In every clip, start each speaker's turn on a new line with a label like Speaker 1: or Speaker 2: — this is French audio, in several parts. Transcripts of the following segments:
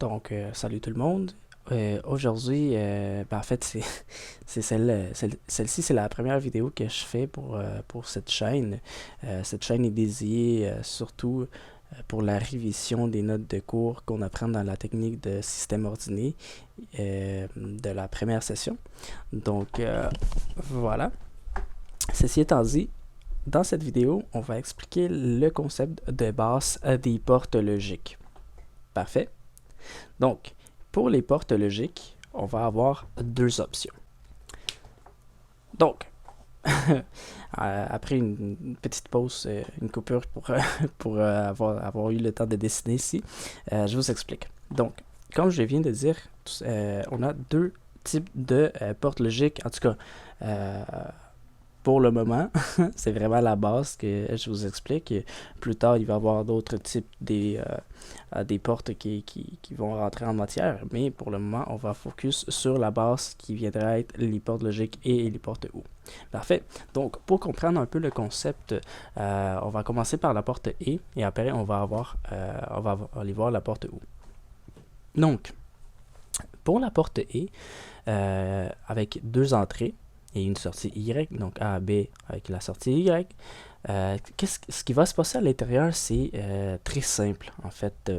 Speaker 1: Donc, salut tout le monde. Aujourd'hui, en fait, celle-ci, c'est la première vidéo que je fais pour cette chaîne. Cette chaîne est dédiée surtout pour la révision des notes de cours qu'on apprend dans la technique de système ordonné de la première session. Donc, voilà. Ceci étant dit, dans cette vidéo, on va expliquer le concept de base des portes logiques. Parfait. Donc, pour les portes logiques, on va avoir deux options. Donc, après une petite pause, une coupure pour avoir eu le temps de dessiner ici, je vous explique. Donc, comme je viens de dire, on a deux types de portes logiques. En tout cas, pour le moment, c'est vraiment la base que je vous explique. Plus tard, il va y avoir d'autres types des portes qui vont rentrer en matière, mais pour le moment, on va focus sur la base qui viendra être les portes logiques et les portes OU. Parfait. Donc, pour comprendre un peu le concept, on va commencer par la porte E et après, on va aller voir la porte OU. Donc, pour la porte E, avec deux entrées, et une sortie Y, donc A à B avec la sortie Y. Ce qui va se passer à l'intérieur, c'est très simple. En fait,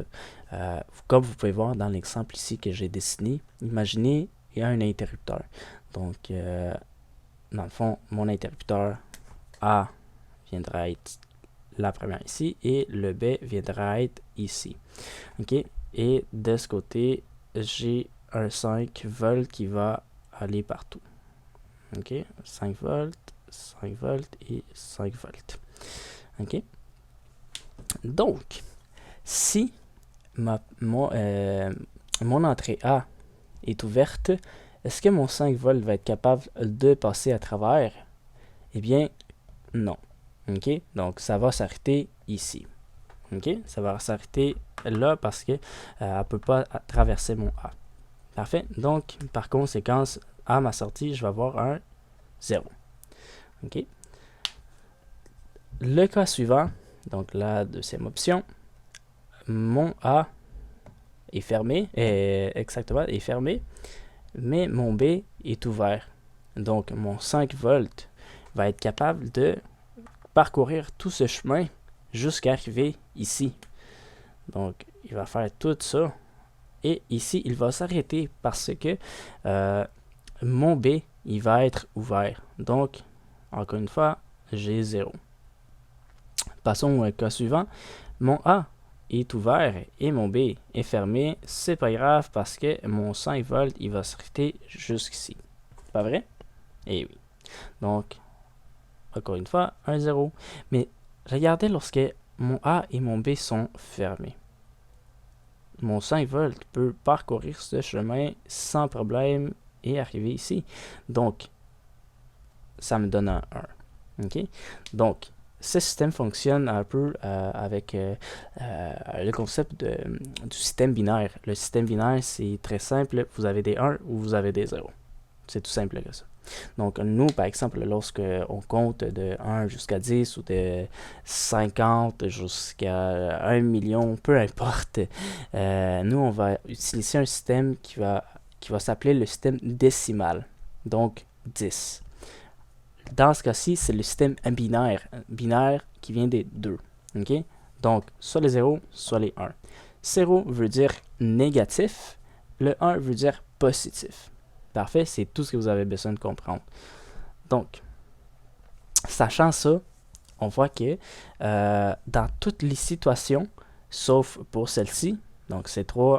Speaker 1: comme vous pouvez voir dans l'exemple ici que j'ai dessiné, imaginez, il y a un interrupteur. Donc, dans le fond, mon interrupteur A viendra être la première ici et le B viendra être ici. OK? Et de ce côté, j'ai un 5 volts qui va aller partout. OK, 5 volts, 5 volts et 5 volts. OK. Donc, si mon entrée A est ouverte, est-ce que mon 5 volts va être capable de passer à travers? Eh bien, non. OK, donc ça va s'arrêter ici. OK, ça va s'arrêter là parce que elle ne peut pas traverser mon A. Parfait. Donc, par conséquence, à ma sortie, je vais avoir un 0. OK. Le cas suivant, donc la deuxième option, mon A est fermé, est fermé, mais mon B est ouvert. Donc, mon 5 volts va être capable de parcourir tout ce chemin jusqu'à arriver ici. Donc, il va faire tout ça. Et ici, il va s'arrêter parce que mon B, il va être ouvert. Donc, encore une fois, j'ai 0. Passons au cas suivant. Mon A est ouvert et mon B est fermé. C'est pas grave parce que mon 5 volts, il va s'arrêter jusqu'ici. Pas vrai? Eh oui. Donc, encore une fois, un 0. Mais regardez lorsque mon A et mon B sont fermés. Mon 5 volts peut parcourir ce chemin sans problème et arriver ici. Donc, ça me donne un 1. OK? Donc, ce système fonctionne un peu avec le concept du système binaire. Le système binaire, c'est très simple. Vous avez des 1 ou vous avez des 0. C'est tout simple que ça. Donc, nous, par exemple, lorsque on compte de 1 jusqu'à 10 ou de 50 jusqu'à 1 million, peu importe, nous, on va utiliser un système qui va s'appeler le système décimal. Donc, 10. Dans ce cas-ci, c'est le système binaire qui vient des 2. Okay? Donc, soit les 0, soit les 1. 0 veut dire négatif, le 1 veut dire positif. Parfait, c'est tout ce que vous avez besoin de comprendre. Donc, sachant ça, on voit que dans toutes les situations, sauf pour celle-ci, donc ces trois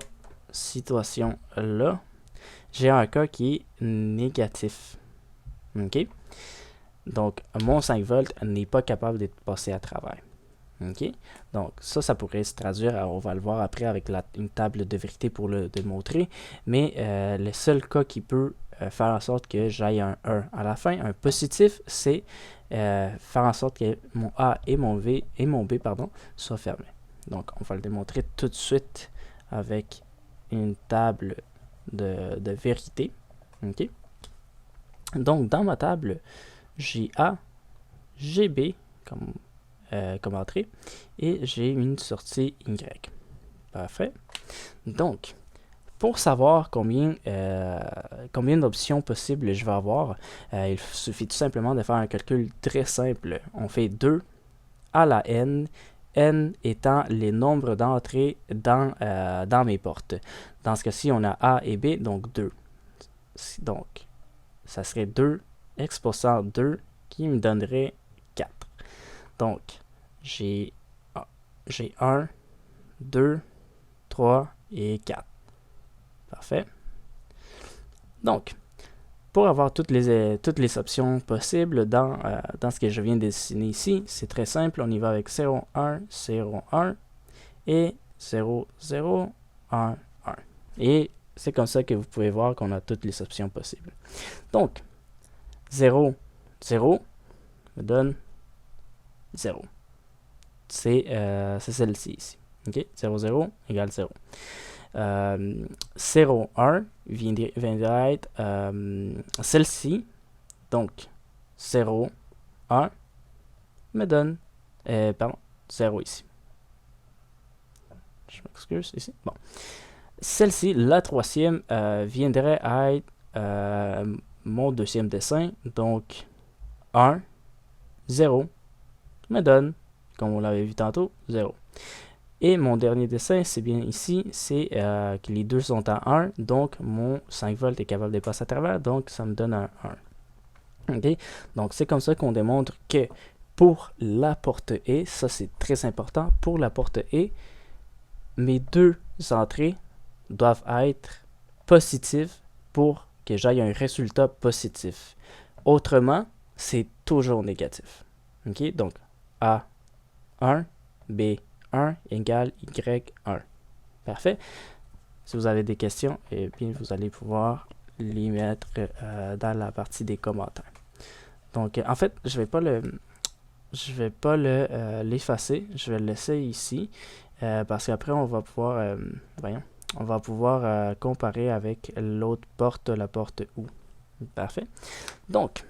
Speaker 1: situations-là, j'ai un cas qui est négatif. OK? Donc, mon 5 volts n'est pas capable d'être passé à travers. OK? Donc, ça pourrait se traduire, on va le voir après avec une table de vérité pour le démontrer, mais le seul cas qui peut faire en sorte que j'aille un 1 à la fin, un positif, c'est faire en sorte que mon A et mon B soient fermés. Donc, on va le démontrer tout de suite avec une table de vérité. OK? Donc, dans ma table, j'ai A, j'ai B comme entrée et j'ai une sortie Y. Parfait. Donc, pour savoir combien d'options possibles je vais avoir, il suffit tout simplement de faire un calcul très simple. On fait 2 à la n, n étant les nombres d'entrées dans mes portes. Dans ce cas-ci, on a A et B, donc 2. Donc, ça serait 2 exposant 2 qui me donnerait 4. Donc, j'ai 1, 2, 3 et 4. Parfait. Donc, pour avoir toutes les options possibles dans ce que je viens de dessiner ici, c'est très simple. On y va avec 0, 1, 0, 1 et 0, 0, 1, 1. Et c'est comme ça que vous pouvez voir qu'on a toutes les options possibles. Donc, 0, 0 me donne 0. C'est celle-ci ici. OK? 0, 0 égale 0. 0, 1 viendra être celle-ci. Donc, 0, 1 me donne 0 ici. Je m'excuse ici. Bon. Celle-ci, la troisième, viendrait être mon deuxième dessin. Donc, 1, 0 me donne, comme on l'avait vu tantôt, 0. Et mon dernier dessin, c'est bien ici, c'est que les deux sont à 1, donc mon 5 volts est capable de passer à travers, donc ça me donne un 1. Okay? Donc c'est comme ça qu'on démontre que pour la porte E, ça c'est très important, pour la porte E, mes deux entrées doivent être positives pour que j'aille un résultat positif. Autrement, c'est toujours négatif. Okay? Donc A1, B 1 égale Y1. Parfait. Si vous avez des questions, eh bien, vous allez pouvoir les mettre dans la partie des commentaires. Donc, en fait, je vais pas l'effacer. Je vais le laisser ici parce qu'après, on va pouvoir comparer avec l'autre porte, la porte OU. Parfait. Donc,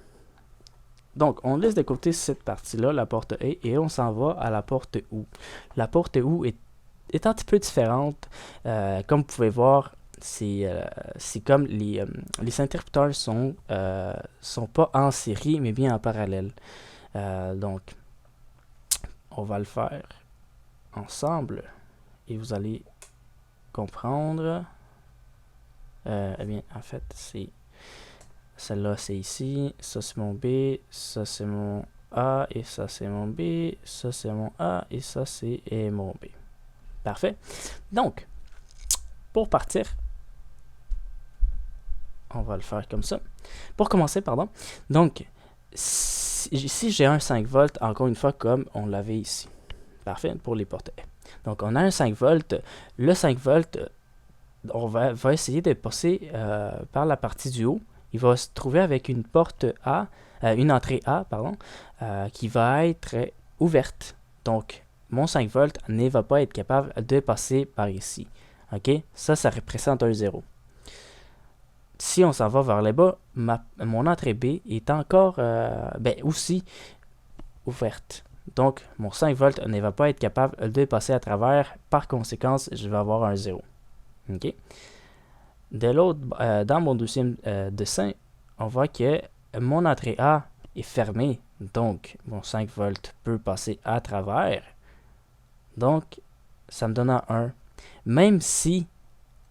Speaker 1: on laisse de côté cette partie-là, la porte E, et on s'en va à la porte OU. La porte OU est un petit peu différente. Comme vous pouvez voir, c'est comme les interrupteurs sont pas en série, mais bien en parallèle. Donc, on va le faire ensemble, et vous allez comprendre. Eh bien, en fait, c'est... Celle-là, c'est ici. Ça, c'est mon B. Ça, c'est mon A. Et ça, c'est mon B. Ça, c'est mon A. Et ça, c'est mon B. Parfait. Donc, pour partir, on va le faire comme ça. Pour commencer, pardon. Donc, ici, j'ai un 5 volts, encore une fois, comme on l'avait ici. Parfait, pour les portes E. Donc, on a un 5 volts. Le 5 volts, on va essayer de passer par la partie du haut. Il va se trouver avec une porte A, une entrée A, pardon, qui va être ouverte. Donc, mon 5 volts ne va pas être capable de passer par ici. OK? Ça représente un 0. Si on s'en va vers le bas, mon entrée B est encore aussi ouverte. Donc, mon 5 volts ne va pas être capable de passer à travers. Par conséquent, je vais avoir un 0. OK? De l'autre, dans mon deuxième dessin, on voit que mon entrée A est fermée. Donc, mon 5 volts peut passer à travers. Donc, ça me donne un 1. Même si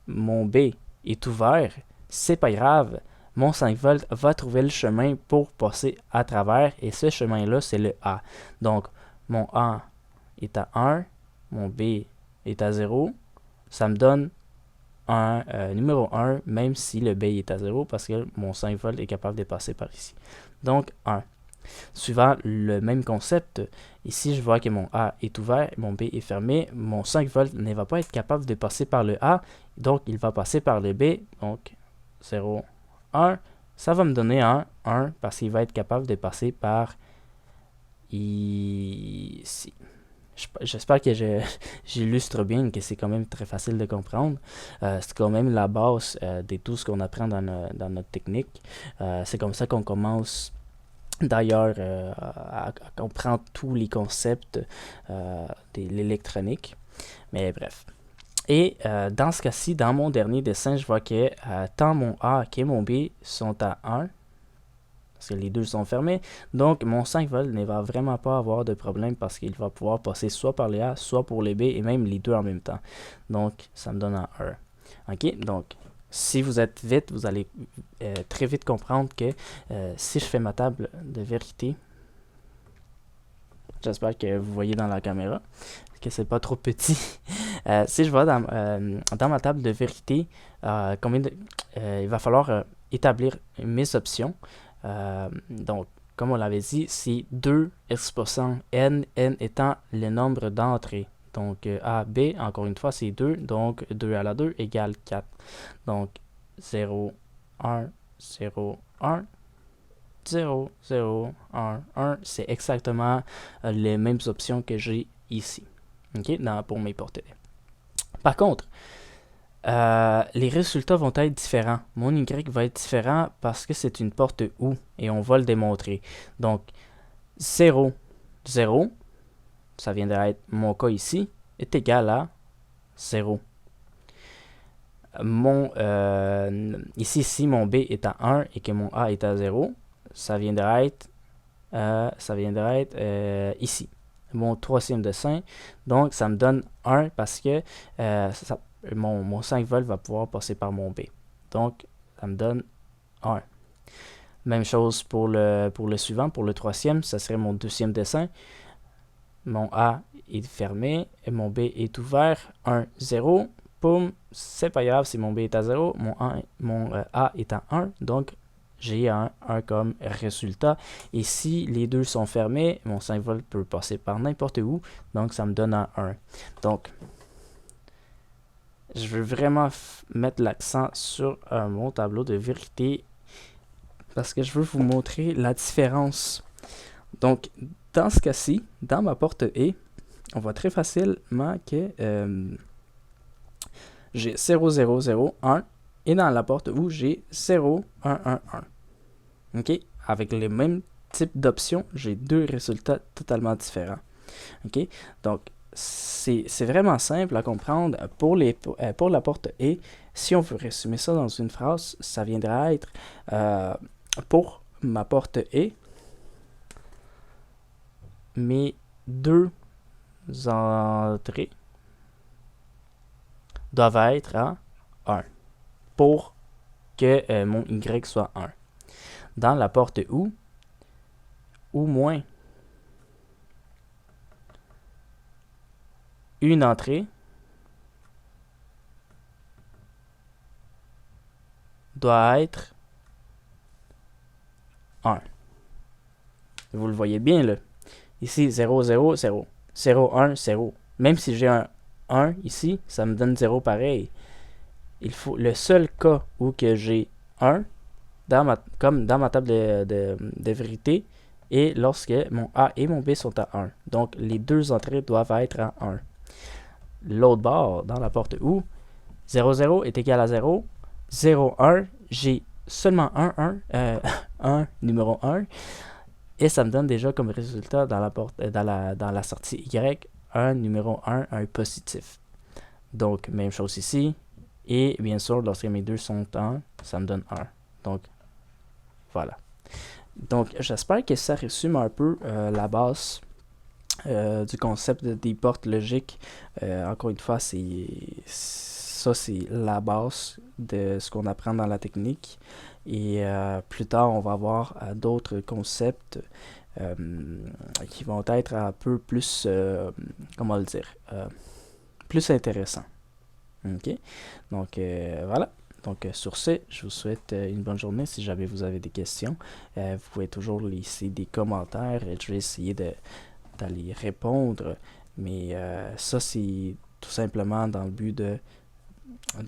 Speaker 1: mon B est ouvert, c'est pas grave. Mon 5 volts va trouver le chemin pour passer à travers. Et ce chemin-là, c'est le A. Donc, mon A est à 1. Mon B est à 0. Ça me donne numéro 1, même si le B est à 0, parce que mon 5 volts est capable de passer par ici. Donc, 1. Suivant le même concept, ici, je vois que mon A est ouvert, mon B est fermé. Mon 5 volts ne va pas être capable de passer par le A, donc il va passer par le B. Donc, 0, 1. Ça va me donner un 1, parce qu'il va être capable de passer par ici. J'espère que j'illustre bien, que c'est quand même très facile de comprendre. C'est quand même la base de tout ce qu'on apprend dans notre technique. C'est comme ça qu'on commence d'ailleurs à comprendre tous les concepts de l'électronique. Mais bref. Et dans ce cas-ci, dans mon dernier dessin, je vois que tant mon A que mon B sont à 1, parce que les deux sont fermés. Donc, mon 5 volts ne va vraiment pas avoir de problème parce qu'il va pouvoir passer soit par les A, soit pour les B, et même les deux en même temps. Donc, ça me donne un 1. OK? Donc, si vous êtes vite, vous allez très vite comprendre que si je fais ma table de vérité, j'espère que vous voyez dans la caméra, que c'est pas trop petit. Si je vais dans ma table de vérité, il va falloir établir mes options. Donc, comme on l'avait dit, c'est 2 exposant n étant le nombre d'entrées. Donc, A, B, encore une fois, c'est 2. Donc, 2 à la 2 égale 4. Donc, 0, 1, 0, 1, 0, 0, 1, 1. C'est exactement les mêmes options que j'ai ici. OK? Pour mes portées. Par contre, les résultats vont être différents. Mon Y va être différent parce que c'est une porte OU et on va le démontrer. Donc, 0, 0, ça viendrait être mon cas ici, est égal à 0. Ici, si mon B est à 1 et que mon A est à 0, ça viendrait être ici. Mon troisième dessin, donc ça me donne 1 parce que mon 5 volts va pouvoir passer par mon B. Donc, ça me donne 1. Même chose pour le suivant, pour le troisième, ça serait mon deuxième dessin. Mon A est fermé et mon B est ouvert. 1, 0. Boum, c'est pas grave si mon B est à 0. Mon A est à 1. Donc, j'ai un 1 comme résultat. Et si les deux sont fermés, mon 5 volts peut passer par n'importe où. Donc, ça me donne un 1. Donc, je veux vraiment mettre l'accent sur mon tableau de vérité parce que je veux vous montrer la différence. Donc, dans ce cas-ci, dans ma porte E, on voit très facilement que j'ai 0, 0, 0, 1. Et dans la porte où j'ai 0, 1, 1, 1. OK? Avec les mêmes types d'options, j'ai deux résultats totalement différents. OK? Donc, c'est vraiment simple à comprendre. Pour la porte E, si on veut résumer ça dans une phrase, ça viendra être pour ma porte E, mes deux entrées doivent être à 1 pour que mon Y soit 1. Dans la porte OU, ou moins une entrée doit être 1. Vous le voyez bien là. Ici 0, 0, 0. 0, 1, 0. Même si j'ai un 1 ici, ça me donne 0 pareil. Le seul cas où que j'ai 1, comme dans ma table de vérité, et lorsque mon A et mon B sont à 1. Donc, les deux entrées doivent être à 1. L'autre bord, dans la porte OU, 0, 0 est égal à 0. 0, 1, j'ai seulement un numéro 1. Et ça me donne déjà comme résultat dans la sortie Y, un numéro 1, un positif. Donc, même chose ici. Et bien sûr, lorsque mes deux sont 1, ça me donne 1. Donc, voilà. Donc, j'espère que ça résume un peu la base du concept des portes logiques. Encore une fois, c'est la base de ce qu'on apprend dans la technique. Et plus tard, on va avoir d'autres concepts qui vont être un peu plus, comment le dire, plus intéressants. OK? Donc, voilà. Donc, sur ce, je vous souhaite une bonne journée. Si jamais vous avez des questions, vous pouvez toujours laisser des commentaires et je vais essayer d'aller répondre. Mais ça, c'est tout simplement dans le but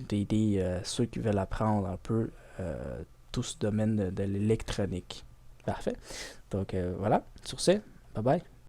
Speaker 1: d'aider ceux qui veulent apprendre un peu tout ce domaine de l'électronique. Parfait. Donc, voilà. Sur ce, bye bye.